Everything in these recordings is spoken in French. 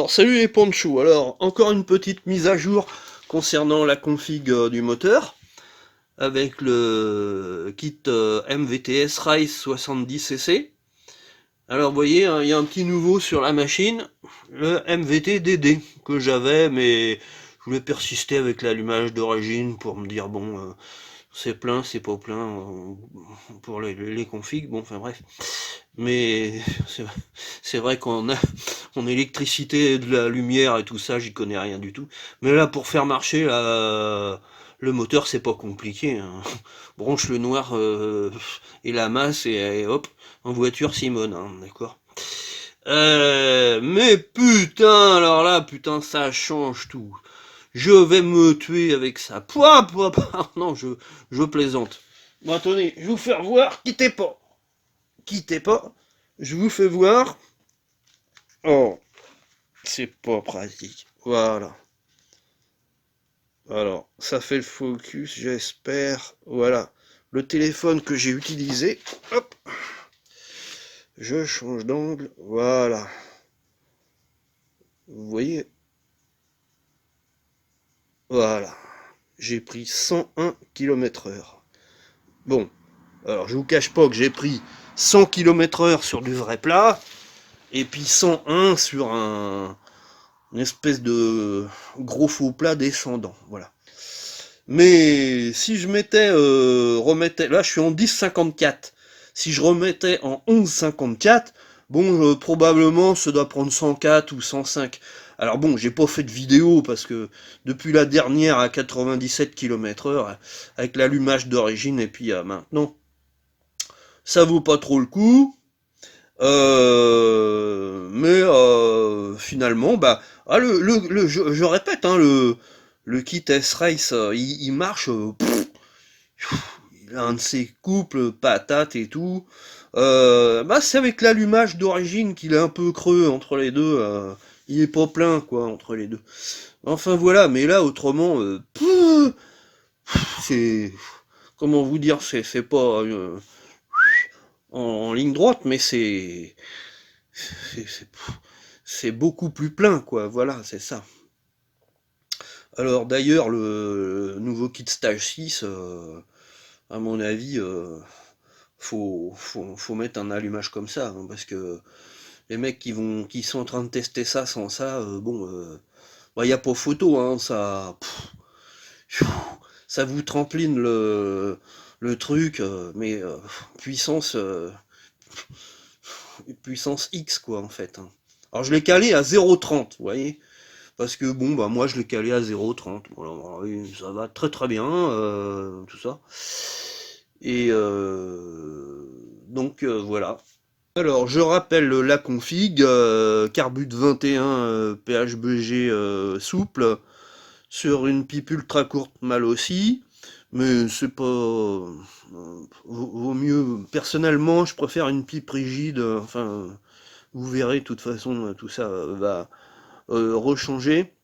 Alors, salut les ponchos. Alors, encore une petite mise à jour concernant la config du moteur avec le kit MVTS Rise 70cc. Alors, vous voyez, hein, il y a un petit nouveau sur la machine, le MVT DD que j'avais, mais je voulais persister avec l'allumage d'origine pour me dire bon, c'est plein, c'est pas plein pour les configs. Bon, enfin bref. Mais c'est vrai en électricité, de la lumière et tout ça, j'y connais rien du tout. Mais là, pour faire marcher le moteur, c'est pas compliqué, hein. Branche le noir et la masse et hop, en voiture Simone, hein, d'accord. Mais putain, alors là, putain, ça change tout. Je vais me tuer avec ça. Non, je plaisante. Bon, attendez, je vais vous faire voir. Quittez pas. Je vous fais voir. Oh, c'est pas pratique. Voilà. Alors, ça fait le focus, j'espère. Voilà. Le téléphone que j'ai utilisé. Hop. Je change d'angle. Voilà. Vous voyez? Voilà. J'ai pris 101 km/h. Bon. Alors, je vous cache pas que j'ai pris 100 km/h sur du vrai plat. Et puis 101 sur une espèce de gros faux plat descendant. Voilà. Mais si je remettais, là je suis en 10,54. Si je remettais en 11,54, bon, probablement ça doit prendre 104 ou 105. Alors bon, j'ai pas fait de vidéo parce que depuis la dernière à 97 km/h, avec l'allumage d'origine et puis maintenant, ça vaut pas trop le coup. Finalement, bah, je répète, hein, le kit S-Race, il marche, il a un de ses couples, patates et tout. Bah, c'est avec l'allumage d'origine qu'il est un peu creux entre les deux, il est pas plein, quoi, entre les deux. Enfin voilà, mais là, autrement, c'est, comment vous dire, c'est pas en ligne droite, mais c'est, c'est- c'est beaucoup plus plein, quoi. Voilà, c'est ça. Alors d'ailleurs, le nouveau kit Stage 6, à mon avis, faut mettre un allumage comme ça, hein, parce que les mecs qui sont en train de tester ça sans ça, bon, bah, y a pas photo, hein, ça vous trampoline le truc, mais puissance, puissance X, quoi, en fait, hein. Alors je l'ai calé à 0,30, vous voyez. Parce que bon, bah moi je l'ai calé à 0,30. Voilà, oui, ça va très très bien, tout ça. Et donc voilà. Alors je rappelle la config, Carbut 21 PHBG souple, sur une pipe ultra courte mal aussi. Mais c'est pas. Vaut mieux. Personnellement, je préfère une pipe rigide. Enfin, vous verrez, de toute façon, tout ça va rechanger.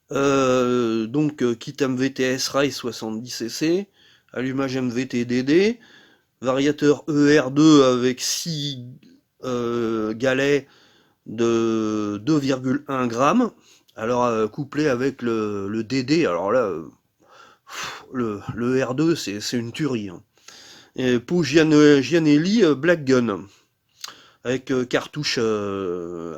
Kit MVTS Rise 70cc, allumage MVT DD, variateur ER2 avec 6 galets de 2,1 grammes. Alors couplé avec le DD, alors là, le R2 c'est une tuerie, hein. Et pour Gianelli Black Gun avec cartouche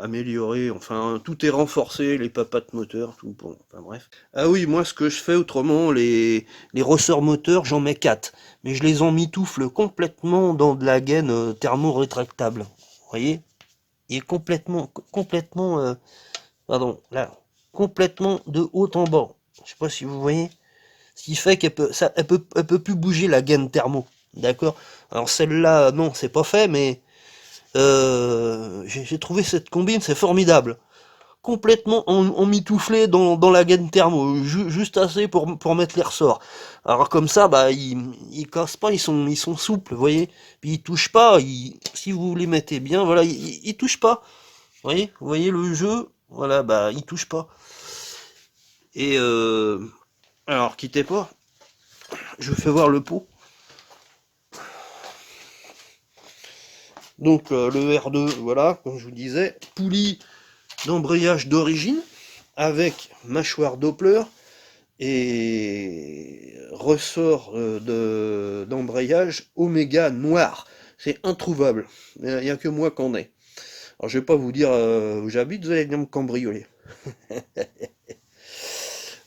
améliorée, enfin tout est renforcé, les papates moteurs, tout, bon, enfin bref. Ah oui, moi ce que je fais autrement, les ressorts moteurs, j'en mets 4, mais je les emmitoufle complètement dans de la gaine thermo-rétractable. Vous voyez? Il est complètement, pardon, là, complètement de haut en bas. Je sais pas si vous voyez. Ce qui fait elle peut plus bouger la gaine thermo. D'accord? Alors celle-là, non, c'est pas fait, mais j'ai trouvé cette combine, c'est formidable. Complètement emmitouflé dans la gaine thermo, juste assez pour mettre les ressorts. Alors comme ça, bah ils cassent pas, ils sont souples, vous voyez. Puis ils touchent pas, si vous les mettez bien, voilà, ils touchent pas. Vous voyez le jeu, voilà, bah ils touchent pas. Et alors quittez pas, je fais voir le pot. Donc le R2, voilà, comme je vous disais, poulie d'embrayage d'origine, avec mâchoire Doppler et ressort d'embrayage Oméga noir. C'est introuvable. Il n'y a que moi qu'en ai. Alors je vais pas vous dire où j'habite, vous allez venir me cambrioler.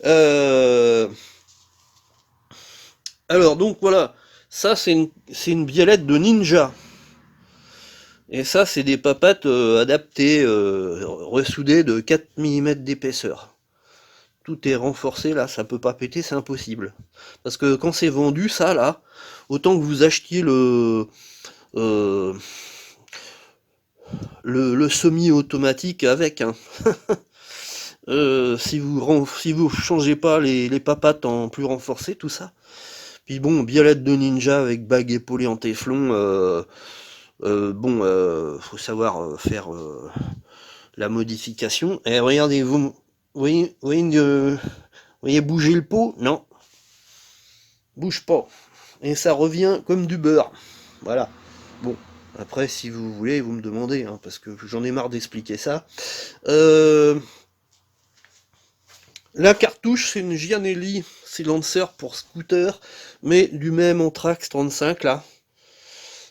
Euh, alors donc voilà, ça c'est une biellette de ninja. Et ça c'est des papates adaptées, ressoudées de 4 mm d'épaisseur. Tout est renforcé là, ça peut pas péter, c'est impossible. Parce que quand c'est vendu, ça là, autant que vous achetiez euh, le semi-automatique avec, hein. Si vous changez pas les papates en plus renforcé, tout ça. Puis bon, biellette de ninja avec bague épaulée en téflon, bon, faut savoir faire la modification. Et regardez, vous voyez bouger le pot? Non, bouge pas. Et ça revient comme du beurre. Voilà. Bon, après, si vous voulez, vous me demandez, hein, parce que j'en ai marre d'expliquer ça. La cartouche, c'est une Gianelli Silencer pour scooter, mais du même Anthrax 35 là.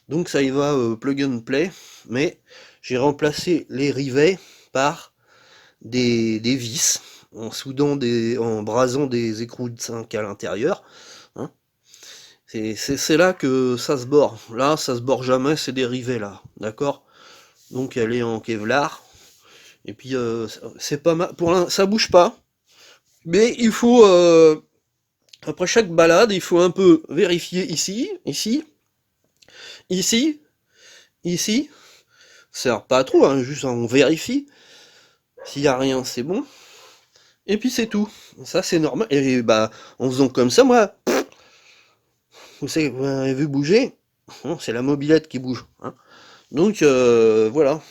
Donc ça y va plug and play, mais j'ai remplacé les rivets par des vis, en brasant des écrous de 5 à l'intérieur. Hein. C'est là que ça se bord. Là, ça se bord jamais, c'est des rivets là, d'accord? Donc elle est en Kevlar. Et puis c'est pas mal. Ça bouge pas. Mais il faut, après chaque balade, il faut un peu vérifier ici, ici, ici. Ça sert pas à trop, hein, juste on vérifie. S'il y a rien, c'est bon. Et puis c'est tout. Ça c'est normal. Et bah en faisant comme ça, moi, vous savez, vous avez vu bouger, c'est la mobilette qui bouge. Hein. Donc voilà.